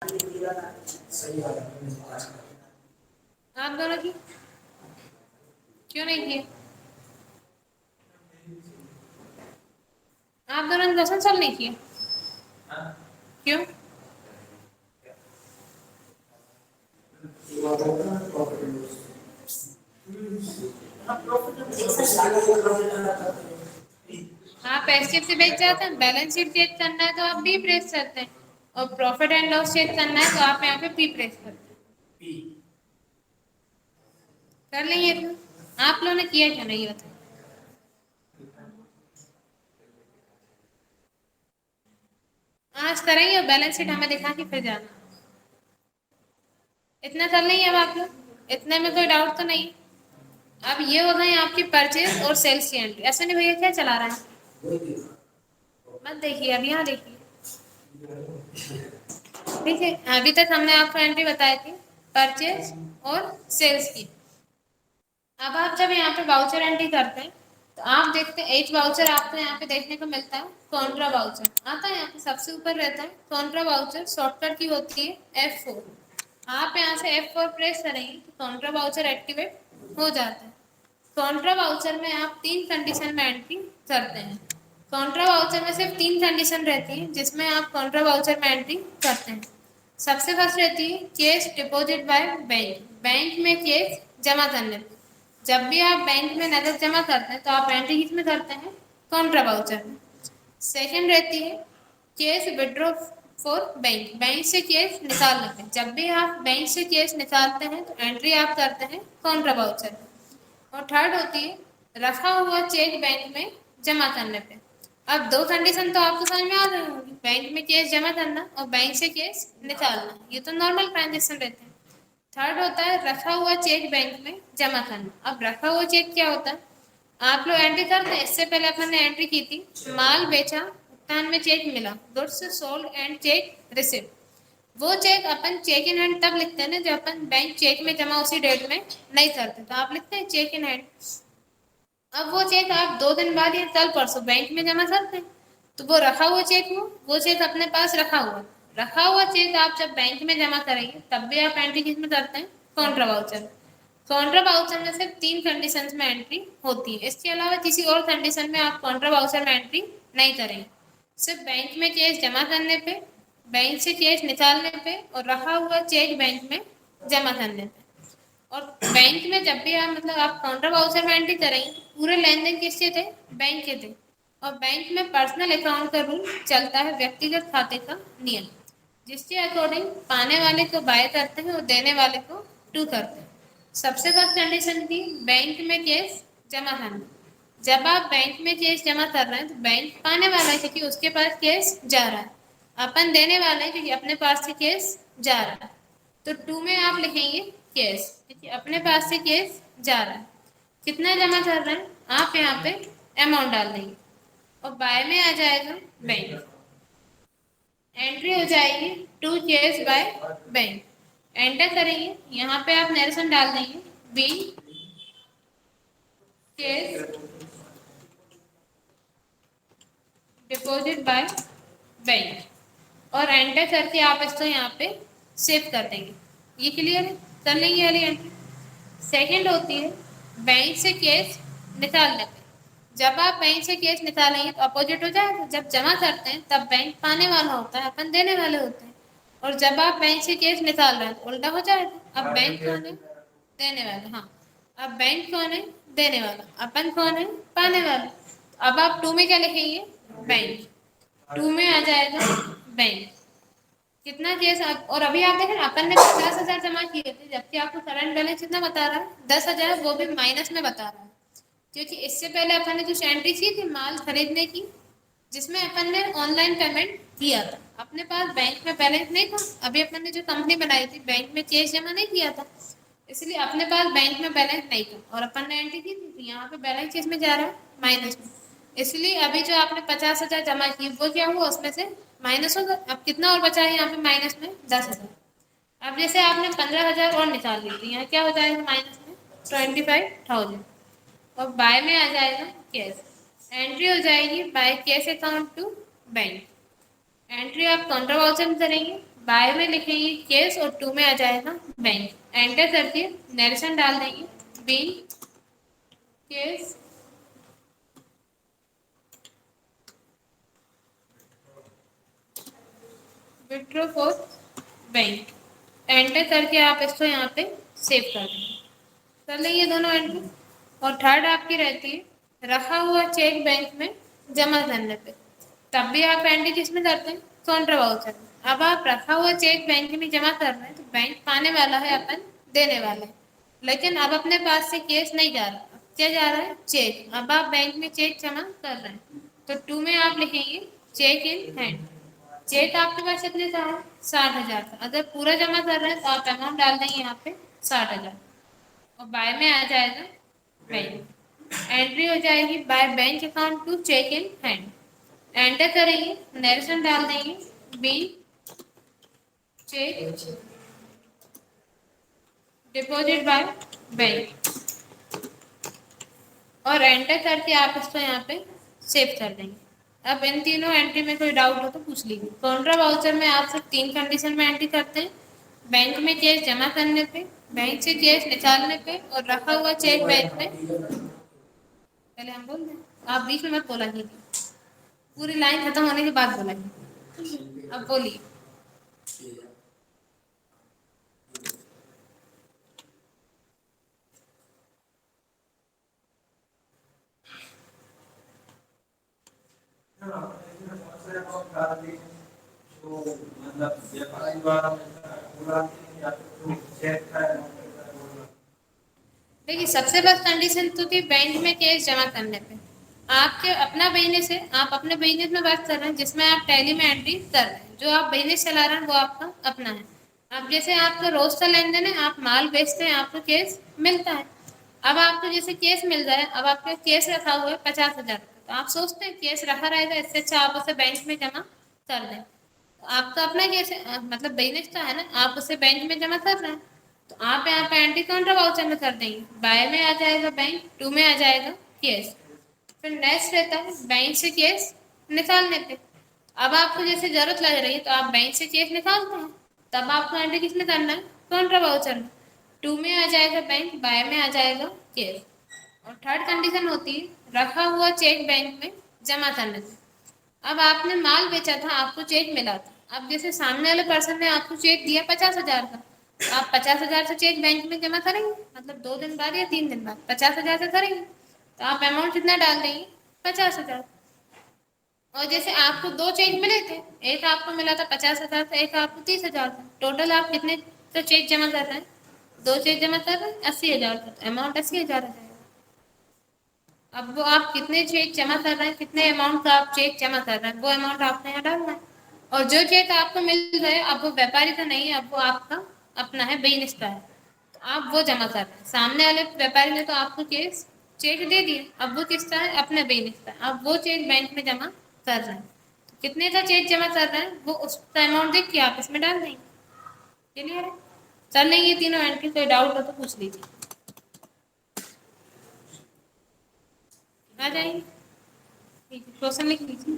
आप दोनों की क्यों नहीं किए? आप दोनों ने 10 साल नहीं किए क्यों? आप एसकेप से बेच जाते हैं, बैलेंस शीट चेक करना है तो आप बी प्रेस करते हैं, और प्रॉफिट एंड लॉस चेक करना है तो आप यहाँ पे पी प्रेस करते हैं। कर लेंगे तो आप लोगों ने किया क्या नहीं होता? आज करेंगे और बैलेंस शीट हमें दिखा के फिर जाना। इतना कर लेंगे अब आप लोग, इतने में कोई डाउट तो नहीं? अब ये हो गई आपकी परचेज और सेल्स की एंट्री। ऐसा नहीं भैया क्या चला रहा है? मत देखिए, अब यहाँ देखिए। ठीक है, अभी तक हमने आपको एंट्री बताई थी परचेज और सेल्स की। अब आप जब यहाँ पे वाउचर एंट्री करते हैं तो आप देखते हैं एच वाउचर आपको यहाँ पे देखने को मिलता है, कॉन्ट्रा वाउचर आता है यहाँ पे सबसे ऊपर रहता है। कॉन्ट्रा वाउचर शॉर्टकट की होती है F4। आप यहाँ से F4 प्रेस करेंगे तो कॉन्ट्रा वाउचर एक्टिवेट हो जाता है। कॉन्ट्रा वाउचर में आप 3 कंडीशन में एंट्री करते हैं। कॉन्ट्रा वाउचर में सिर्फ 3 कंडीशन रहती है जिसमें आप कॉन्ट्रा वाउचर में एंट्री करते हैं। सबसे फर्स्ट रहती है cash deposit by bank, bank में कैश जमा करने पर। जब भी आप बैंक में नकद जमा करते हैं तो आप एंट्री किस में करते हैं? कॉन्ट्रा वाउचर में। सेकंड रहती है cash withdraw for bank, bank से कैश निकालने पे। जब भी आप बैंक से कैश निकालते हैं तो एंट्री आप करते हैं कॉन्ट्रा वाउचर में। और थर्ड होती है रखा हुआ चेक बैंक में जमा करने पे। अब 2 कंडीशन तो आपको समझ में आ रही होगी, बैंक में कैश जमा करना और बैंक से कैश निकालना, ये तो नॉर्मल ट्रांजेक्शन रहते हैं। थर्ड होता है रखा हुआ चेक बैंक में जमा करना। अब रखा हुआ चेक क्या होता है? आप लोग एंट्री करते हैं, इससे पहले अपन ने एंट्री की थी माल बेचा, भुगतान में चेक मिला, goods sold and cheque receipt. वो चेक अपन चेक इन हैंड तब लिखते हैं ना जब अपन बैंक चेक में जमा उसी डेट में नहीं करते, तो आप लिखते हैं चेक इन हैंड। अब वो चेक आप 2 दिन बाद या कल परसों बैंक में जमा करते हैं तो वो रखा हुआ चेक हो, वो चेक अपने पास रखा हुआ चेक आप जब बैंक में जमा करेंगे तब भी आप एंट्री किस में करते हैं? Contra voucher. कॉन्ट्रा वाउचर में सिर्फ 3 कंडीशंस में एंट्री होती है, इसके अलावा किसी और कंडीशन में आप कॉन्ट्रा वाउचर में एंट्री नहीं करेंगे। सिर्फ बैंक में कैश जमा करने पे, बैंक से कैश निकालने पे और रखा हुआ चेक बैंक में जमा करने पे। और बैंक में जब भी आप मतलब आप काउंटर वाउचर में एंट्री करेंगे पूरे लेन देन किसके थे? बैंक के थे। और बैंक में पर्सनल अकाउंट का रूल चलता है, व्यक्तिगत खाते का नियम, जिसके अकॉर्डिंग पाने वाले को बाय करते हैं और देने वाले को टू करते हैं। सबसे फर्स्ट कंडीशन थी बैंक में कैश जमा करना। जब आप बैंक में कैश जमा कर रहे हैं तो बैंक पाने वाला है क्योंकि उसके पास कैश जा रहा है, अपन देने वाले हैं क्योंकि अपने पास से कैश जा रहा है। तो 2 में आप लिखेंगे कैश क्योंकि अपने पास से कैश जा रहा है। कितना जमा कर रहे हैं आप यहाँ पे अमाउंट डाल देंगे और बाय में आ जाएगा बैंक। एंट्री हो जाएगी to cash by bank, enter करेंगे। यहाँ पे आप नरेशन डाल देंगे बी कैश डिपॉजिट बाय बैंक और एंटर करके आप इसको यहाँ पे सेव कर देंगे। ये क्लियर है? कर लेंगे वाली एंट्री। सेकंड होती है बैंक से कैश निकालने पे। जब आप बैंक से कैश निकालेंगे तो अपोजिट हो जाएगा, जब जमा करते हैं तब बैंक पाने वाला होता है, अपन देने वाले होते हैं। और जब आप बैंक से कैश निकाल रहे हैं तो उल्टा हो जाएगा। अब बैंक कौन है? देने वाला। हाँ, अब बैंक कौन है? देने वाला। अपन कौन है? पाने वाला। अब आप 2 में क्या लिखेंगे? बैंक। 2 में आ जाएगा बैंक। कितना केस आप, और अभी आप देखें अपन ने 50,000 जमा किए थे जबकि आपको करंट बैलेंस कितना बता रहा है? 10,000, वो भी माइनस में बता रहा है क्योंकि इससे पहले अपन ने जो एंट्री की थी माल खरीदने की, जिसमें अपन ने ऑनलाइन पेमेंट किया था, अपने पास बैंक में बैलेंस नहीं था। अभी अपन ने जो कंपनी बनाई थी बैंक में कैश जमा नहीं किया था, इसलिए अपने पास बैंक में बैलेंस नहीं था और अपन ने एंट्री की थी तो यहाँ पे बैलेंस किस में जा रहा है? माइनस में। इसलिए अभी जो आपने 50,000 जमा की वो क्या हुआ? उसमें से माइनस होगा। अब कितना और बचा है यहाँ पे माइनस में? 10,000। अब जैसे आपने 15,000 और निकाल ली थी, यहाँ क्या हो जाएगा माइनस में? 25,000। और बाय में आ जाएगा कैश। एंट्री हो जाएगी by cash account to bank. Entry आप काउंटर वाउचर में करेंगे, बाय में लिखेंगे केस और टू में आ जाएगा बैंक। एंटर करके नरेशन डाल देंगे, बी cash withdraw for bank. Enter करके आप इसको यहाँ पे सेव कर देंगे, कर लेंगे दोनों एंट्री। और थर्ड आपकी रहती है रखा हुआ चेक बैंक में जमा करने पे, तब भी आप एंट्री किसमें करते हैं, कॉन्ट्रा वाउचर में। अब आप रखा हुआ चेक बैंक में जमा कर रहे हैं तो बैंक पाने वाला है, अपन देने वाला है, लेकिन अब अपने पास से केस नहीं जा रहा, क्या जा रहा है, चेक। अब आप बैंक में चेक जमा कर रहे हैं तो टू में आप लिखेंगे चेक इन हैंड। चेक आपके पास कितने का है, 60,000 का। अगर पूरा जमा कर रहे हैं तो आप अमाउंट डाल देंगे यहाँ पे 60,000, और बाय में आ जाएगा बैंक। एंट्री हो जाएगी by bank account to cheque in hand. Enter करेंगे, नरेशन डाल देंगे, बी चेक डिपॉजिट बाय बैंक, और एंटर करके आप इसको यहाँ पे सेव कर देंगे। अब इन तीनों एंट्री में कोई डाउट हो तो पूछ लीजिए। कॉन्ट्रा वाउचर में आप सिर्फ 3 कंडीशन में एंट्री करते हैं, बैंक में कैश जमा करने पे, बैंक से कैश निकालने पे, और रखा हुआ चेक बैंक में। पहले हम बोल दें, आप बीच में मत बोला कीजिए, पूरी लाइन खत्म होने के बाद बोला कीजिए। अब बोलिए। देखिए, सबसे बस कंडीशन तो थी बैंक में कैश जमा करने पे। आपके अपना बिजनेस है, आप अपने बिजनेस में बात कर रहे हैं जिसमें आप टैली में एंट्री कर रहे हैं, जो आप बिजनेस चला रहे हैं वो आपका अपना है। अब जैसे आपका रोज का लेन देन है, आप माल बेचते हैं, आपको कैश मिलता है। अब आपको जैसे केस मिल रहा है, अब आपका केस रखा हुआ है 50,000, तो आप सोचते हैं केस रखा रहेगा, इससे अच्छा आप उसे बैंक में जमा कर दें। तो आपका अपना केस है, मतलब बिजनेस का है ना, आप उसे बैंक में जमा कर रहे हैं, तो आप यहाँ पे एंट्री काउंटर वाउचर में कर देंगे। बाय में आ जाएगा बैंक, टू में आ जाएगा केस। फिर नेक्स्ट रहता है बैंक से केस निकालने पे। अब आपको जैसे जरूरत लग रही है तो आप बैंक से केस निकालते हैं, तब आपको एंट्री किसमें करना है, काउंटर वाउचर में। टू में आ जाएगा बैंक, बाय में आ जाएगा केस। और थर्ड कंडीशन होती है रखा हुआ चेक बैंक में जमा करने से। अब आपने माल बेचा था, आपको चेक मिला था, अब जैसे सामने वाले पर्सन ने आपको चेक दिया 50,000 का, आप 50,000 से चेक बैंक में जमा करेंगे, मतलब 2 दिन बाद या 3 दिन बाद 50,000 से करेंगे, तो आप अमाउंट कितना डाल देंगे, 50,000। और जैसे आपको 2 चेक मिले थे, एक आपको मिला था 50,000 का, एक आपको 30,000 का, टोटल आप कितने का चेक जमा कर रहे हैं, 2 चेक जमा कर रहे हैं 80,000 का, तो अमाउंट 80,000 आ जाएगा। अब वो आप कितने चेक जमा कर रहे हैं, कितने अमाउंट का आप चेक जमा कर रहे हैं, वो अमाउंट आपने यहाँ डालना है। और जो चेक आपको मिल रहा है, अब वो व्यापारी का नहीं है, अब वो आपका अपना है, बिजनेस का है, तो आप वो जमा कर रहे हैं। सामने वाले व्यापारी ने तो आपको केस चेक दे दिए, अब वो किसका है, अपने बिजनेस का, अब वो चेक बैंक में जमा कर रहे हैं। तो कितने का चेक जमा कर रहे हैं वो उसका अमाउंट देख के आप इसमें डाल देंगे। क्लियर है, कर लेंगे तीनों एंट्री। कोई डाउट हो तो पूछ लीजिए, आ जाएंगे। ठीक है, क्वेश्चन लिख लीजिए।